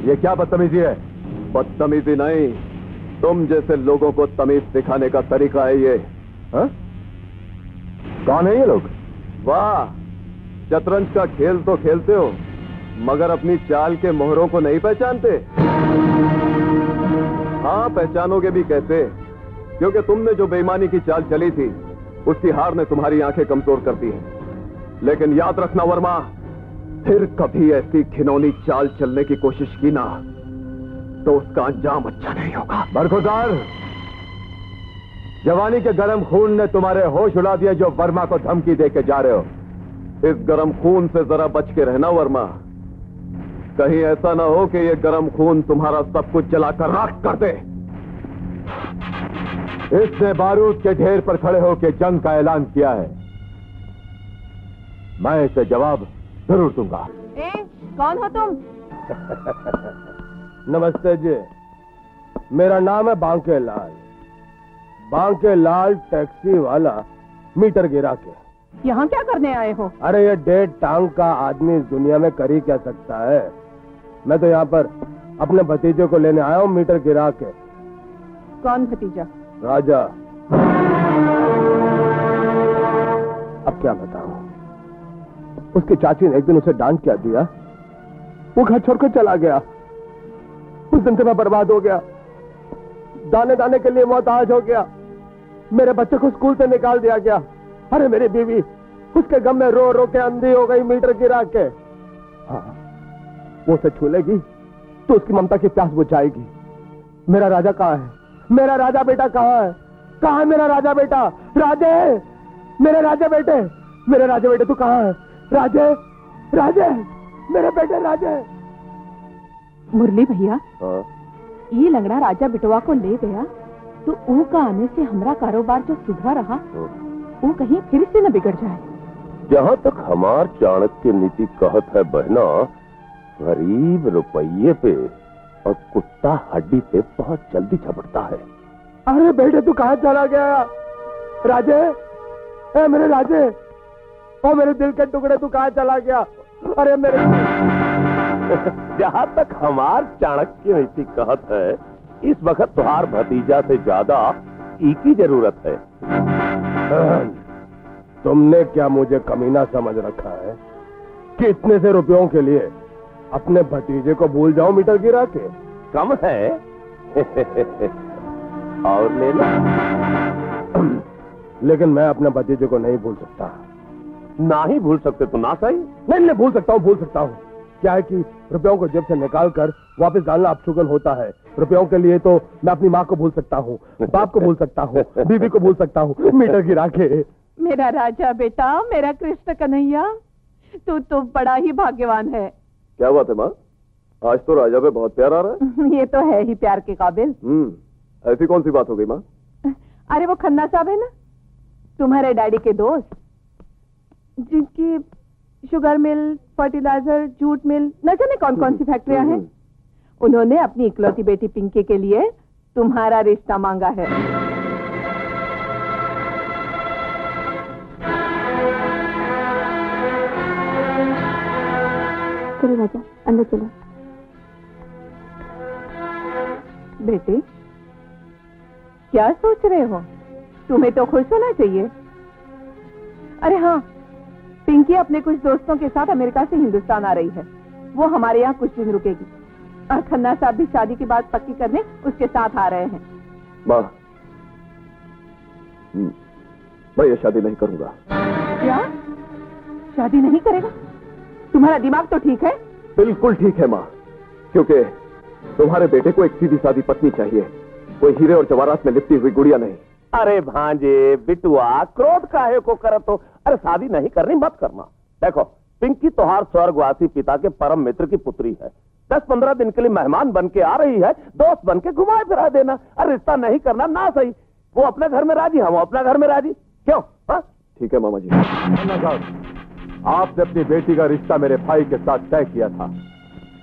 ये क्या बदतमीजी है? बदतमीजी नहीं, तुम जैसे लोगों को तमीज सिखाने का तरीका है ये। हा? कौन है ये लोग? वाह, शतरंज का खेल तो खेलते हो, मगर अपनी चाल के मोहरों को नहीं पहचानते। हाँ, पहचानोगे भी कैसे, क्योंकि तुमने जो बेईमानी की चाल चली थी उसकी हार ने तुम्हारी आंखें कमजोर कर दी हैं। लेकिन याद रखना वर्मा, फिर कभी ऐसी घिनौनी चाल चलने की कोशिश की ना तो उसका अंजाम अच्छा नहीं होगा। बरखुरदार, जवानी के गर्म खून ने तुम्हारे होश उड़ा दिया जो वर्मा को धमकी देके जा रहे हो। इस गर्म खून से जरा बच के रहना वर्मा, कहीं ऐसा ना हो कि ये गर्म खून तुम्हारा सब कुछ जलाकर राख कर दे। इसने बारूद के ढेर पर खड़े होकर जंग का ऐलान किया है, मैं इसे जवाब जरूर दूंगा। कौन हो तुम? नमस्ते जी, मेरा नाम है बांके लाल। बांके लाल टैक्सी वाला मीटर गिरा के। यहाँ क्या करने आए हो? अरे ये 1.5 टांग का आदमी इस दुनिया में कर ही क्या सकता है। मैं तो यहाँ पर अपने भतीजे को लेने आया हूँ मीटर गिरा के। कौन भतीजा? राजा। अब क्या बताऊं, उसकी चाची ने एक दिन उसे डांट क्या दिया, वो घर छोड़कर चला गया। उस दिन से मैं बर्बाद हो गया, दाने दाने के लिए मोहताज हो गया। मेरे बच्चे को स्कूल से निकाल दिया गया। अरे मेरी बीवी उसके गम में रो रो के अंधी हो गई मीटर गिरा के। हाँ, वो उसे छू लेगी तो उसकी ममता की प्यास बुझ जाएगी। मेरा राजा कहाँ है? मेरा राजा बेटा कहाँ है? कहाँ है मेरा राजा बेटा? राजे, मेरे राजा बेटे, मेरे राजा बेटे तू कहाँ है? राजे, राजे, मेरे बेटे राजे। मुरली भैया, ये लंगड़ा राजा बिटवा को ले गया तो ऊ का आने से हमारा कारोबार जो सुधरा रहा वो कहीं फिर से न बिगड़ जाए। जहाँ तक हमार चाणक्य नीति कहत है बहना, गरीब रुपये पे और कुत्ता हड्डी पे बहुत जल्दी झपटता है। अरे बेटे तू कहाँ चला गया? राजे, ए मेरे राजे, ओ मेरे दिल के टुकड़े तू कहाँ चला गया? अरे मेरे जहाँ तक हमार चाणक्य नीति कहत है, इस वक्त तुहार भतीजा से ज्यादा ई की जरूरत है। तुमने क्या मुझे कमीना समझ रखा है कि इतने से रुपयों के लिए अपने भतीजे को भूल जाओ मीटर गिरा के? कम है और ले लो। लेकिन मैं अपने भतीजे को नहीं भूल सकता। ना ही भूल सकते तो ना सही। नहीं, भूल सकता हूँ। क्या है कि रुपयों को जेब से निकाल कर वापस डालना अपशुगन होता है। रुपयों के लिए तो मैं अपनी माँ को भूल सकता हूँ, बाप को भूल सकता हूँ, बीवी को भूल सकता हूँ, मीटर गिरा के। मेरा राजा बेटा, मेरा कृष्ण कन्हैया, तू तो बड़ा ही भाग्यवान है। क्या बात है माँ, आज तो राजा पे बहुत प्यार आ रहा है। ये तो है ही प्यार के काबिल। ऐसी कौन सी बात हो गई माँ? अरे वो खन्ना साहब है ना, तुम्हारे डैडी के दोस्त, जिनकी sugar mill, fertiliser, jute mill, न जाने कौन कौन सी फैक्ट्रियां हैं, उन्होंने अपनी इकलौती बेटी पिंकी के लिए तुम्हारा रिश्ता मांगा है। चलो राजा, अंदर चलो। बेटे, क्या सोच रहे हो? तुम्हें तो खुश होना चाहिए। अरे हाँ, पिंकी अपने कुछ दोस्तों के साथ अमेरिका से हिंदुस्तान आ रही है। वो हमारे यहाँ कुछ दिन रुकेगी और खन्ना साहब भी शादी की बात पक्की करने उसके साथ आ रहे हैं। माँ, मैं ये शादी नहीं करूंगा। क्या? शादी नहीं करेगा? तुम्हारा दिमाग तो ठीक है? बिल्कुल ठीक है माँ, क्योंकि तुम्हारे बेटे को एक सीधी सादी पत्नी चाहिए, कोई हीरे और जवाहरात में लिपटी हुई गुड़िया नहीं। अरे भांजे बिटुआ, क्रोध काहे को करत हो? अरे शादी नहीं करनी मत करना। देखो, पिंकी तोहार स्वर्गवासी पिता के परम मित्र की पुत्री है। 10-15 दिन के लिए मेहमान बन के आ रही है, दोस्त बन के घुमा फिरा देना। अरे रिश्ता नहीं करना ना सही। वो अपने घर में राजी, हम अपना घर में राजी। क्यों? ठीक है मामा जी। आपने अपनी बेटी का रिश्ता मेरे भाई के साथ तय किया था,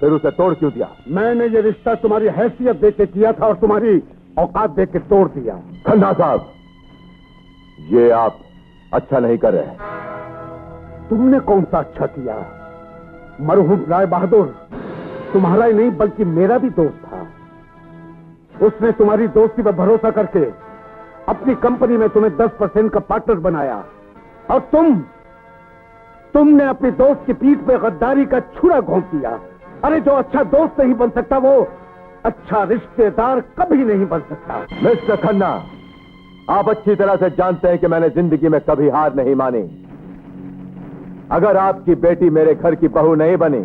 फिर उसे तोड़ क्यों दिया? मैंने ये रिश्ता तुम्हारी हैसियत देख के किया था और तुम्हारी औकात देख के तोड़ दिया। खन्ना साहब, ये आप अच्छा नहीं कर रहे। तुमने कौन सा अच्छा किया? मरहूम राय बहादुर तुम्हारा ही नहीं बल्कि मेरा भी दोस्त था। उसने तुम्हारी दोस्ती पर भरोसा करके अपनी कंपनी में तुम्हें 10% का पार्टनर बनाया, और तुमने अपने दोस्त की पीठ पे गद्दारी का छुरा घोंप दिया। अरे जो अच्छा दोस्त नहीं बन सकता वो अच्छा रिश्तेदार कभी नहीं बन सकता। मिस्टर खन्ना, आप अच्छी तरह से जानते हैं कि मैंने जिंदगी में कभी हार नहीं मानी। अगर आपकी बेटी मेरे घर की बहू नहीं बनी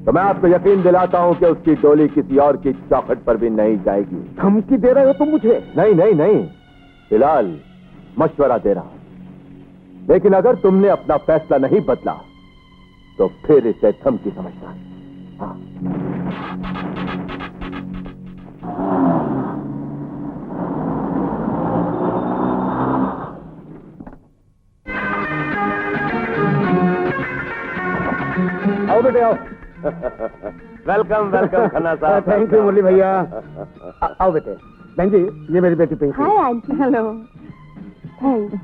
तो मैं आपको यकीन दिलाता हूं कि उसकी डोली किसी और की चौखट पर भी नहीं जाएगी। धमकी दे रहे हो तुम मुझे? नहीं नहीं नहीं, फिलहाल मशवरा दे रहा हूं। लेकिन अगर तुमने अपना फैसला नहीं बदला तो फिर इसे धमकी समझना। हाँ। आओ बेटे आओ। वेलकम वेलकम खन्ना साहब। थैंक यू मुरली भैया। आओ बेटे। बहन जी, ये मेरी बेटी Pinky. Hi aunty. Hello. Thanks.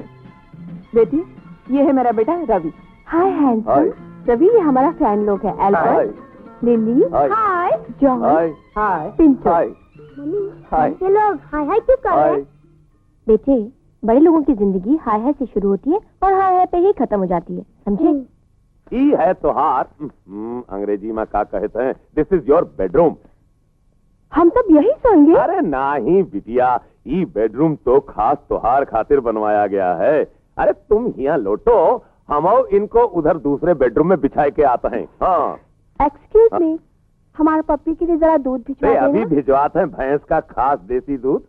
बेटी, ये है मेरा बेटा रवि। हाय हैंडसम। रवि, ये हमारा फ्रेंड लोग है। एल्बर्ट, लिली, हाय, जॉन, हाय, पिंटू। मम्मी, हाय। ये लोग हाय हाय क्यों कर रहे हैं? बेटे, बड़े लोगों की जिंदगी हाय हाय से शुरू होती है और हाय हाय पे ही खत्म हो जाती है, समझे? ई है तोहार अंग्रेजी में क्या कहते हैं, दिस इज योर बेडरूम। हम सब यही सोएंगे? अरे नहीं बिटिया, ई बेडरूम तो खास तोहार खातिर बनवाया गया है। अरे तुम यहाँ लौटो, हम इनको उधर दूसरे बेडरूम में बिछाए के आते हैं। हाँ। एक्सक्यूज मी, हमारे पप्पी के लिए जरा दूध भिजवा देना। अभी भिजवाते हैं भैंस का खास देसी दूध।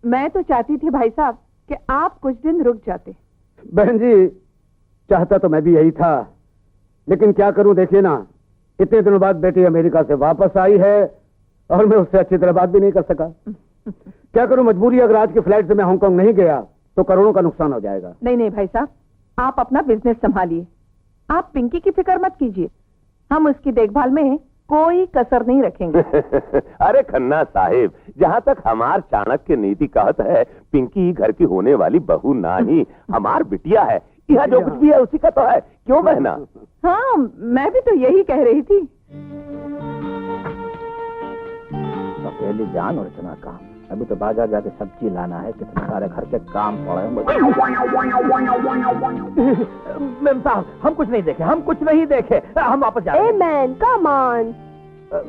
मैं तो चाहती थी भाई साहब कि आप कुछ दिन रुक जाते। बहन जी, चाहता तो मैं भी यही था, लेकिन क्या करूं, देखिए ना, इतने दिनों बाद बेटी अमेरिका से वापस आई है और मैं उससे अच्छी तरह बात भी नहीं कर सका। क्या करूं, मजबूरी। अगर आज की फ्लाइट से मैं हांगकांग नहीं गया तो करोड़ों का नुकसान हो जाएगा। नहीं नहीं भाई साहब, आप अपना बिजनेस संभालिए। आप पिंकी की फिक्र मत कीजिए, हम उसकी देखभाल में कोई कसर नहीं रखेंगे। अरे खन्ना साहिब, जहाँ तक हमार चाणक्य नीति कहत है, पिंकी घर की होने वाली बहू ना ही हमार बिटिया है। यहाँ जो कुछ भी है उसी का तो है, क्यों बहना? हाँ, मैं भी तो यही कह रही थी। पहली जान और इतना काम, अभी तो बाजार जाके सब्जी लाना है, कितने सारे घर के काम पड़े हैं। मैम साहब, हम कुछ नहीं देखे, हम कुछ नहीं देखे, हम वापस जा रहे हैं। Man come on.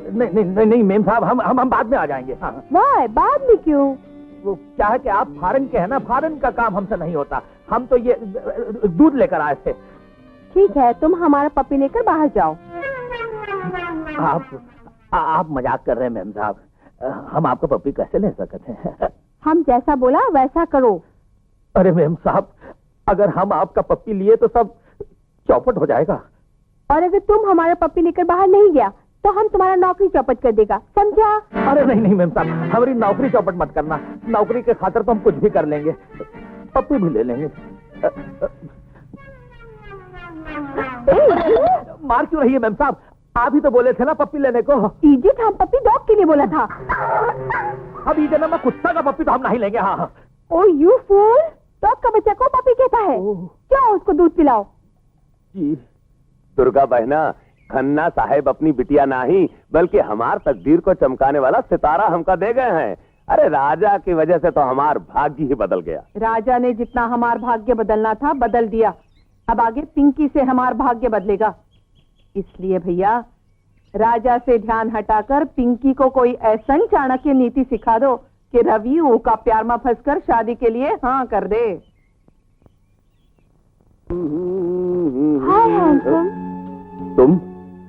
नहीं मैम साहब, हम बाद में आ जाएंगे। वाह, बाद में क्यों? वो क्या है कि आप फॉरेन के हैं ना, फॉरेन का काम हमसे नहीं होता। हम तो ये दूध लेकर आए थे। ठीक है, तुम हमारा पपी लेकर बाहर जाओ। आप मजाक कर रहे हैं मैम साहब, हम आपको पपी कैसे ले सकते हैं? हम जैसा बोला वैसा करो। अरे मैम साहब, अगर हम आपका पप्पी लिए तो सब चौपट हो जाएगा। और अगर तुम हमारा पपी लेकर बाहर नहीं गया तो हम तुम्हारा नौकरी चौपट कर देगा, समझा? अरे नहीं मैम साहब, हमारी नौकरी चौपट मत करना। नौकरी के खातिर तो हम कुछ भी कर लेंगे, पप्पी भी ले लेंगे। मार क्यों रही है मैम साहब? आप ही तो बोले थे ना पप्पी लेने को। इडियट, हम पपी डॉग के लिए बोला था। अब ये जन्म में कुत्ता का पप्पी तो हम नहीं लेंगे। हाँ। ओ यू फूल, डॉग का बच्चा को पपी कहता है। जाओ उसको दूध पिलाओ। जी। दुर्गा बहना, खन्ना साहेब अपनी बिटिया नहीं बल्कि हमार तकदीर को चमकाने वाला सितारा हमका दे गए हैं। अरे राजा की वजह से तो हमार भाग्य ही बदल गया। राजा ने जितना हमार भाग्य बदलना था बदल दिया, अब आगे पिंकी से हमार भाग्य बदलेगा। इसलिए भैया, राजा से ध्यान हटाकर पिंकी को कोई ऐसा चाणक्य नीति सिखा दो कि रवि का प्यार में फंसकर शादी के लिए हाँ कर दे। हाय हैंडसम। तुम?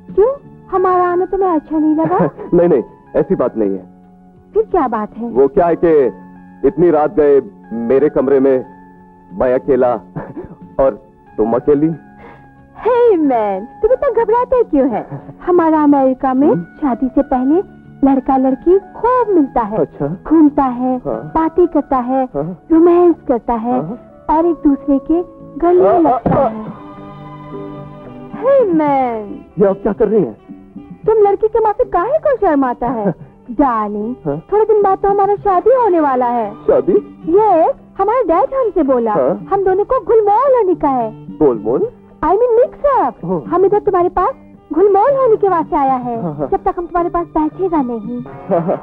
क्यों, हमारा आना तुम्हें अच्छा नहीं लगा? नहीं नहीं, ऐसी बात नहीं है। फिर क्या बात है? वो क्या है कि इतनी रात गए मेरे कमरे में, मैं अकेला और तुम अकेली। हे मैन, तुम इतना घबराते क्यों है? हमारा अमेरिका में शादी से पहले लड़का लड़की खूब मिलता है। अच्छा। घूमता है, पार्टी करता है, रोमांस करता है और एक दूसरे के गले लगता है। हे मैन, ये आप क्या कर रही हैं? तुम लड़की के माँ से काहे को शर्माता है? डार्लिंग, थोड़े दिन बाद तो हमारा शादी होने वाला है। शादी? ये हमारा डैड हमसे बोला, हम दोनों को गुलमोहर होने का है। गोलमोल? I mean mix up। हम इधर तुम्हारे पास घुलमौल होने के वास्ते आया है। जब तक हम तुम्हारे पास बैठेगा नहीं,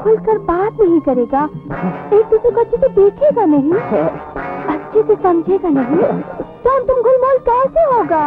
खुलकर बात नहीं करेगा, एक दूसरे को अच्छे से देखेगा नहीं, अच्छे से समझेगा नहीं, तो हम तुम घुलमौल कैसे होगा?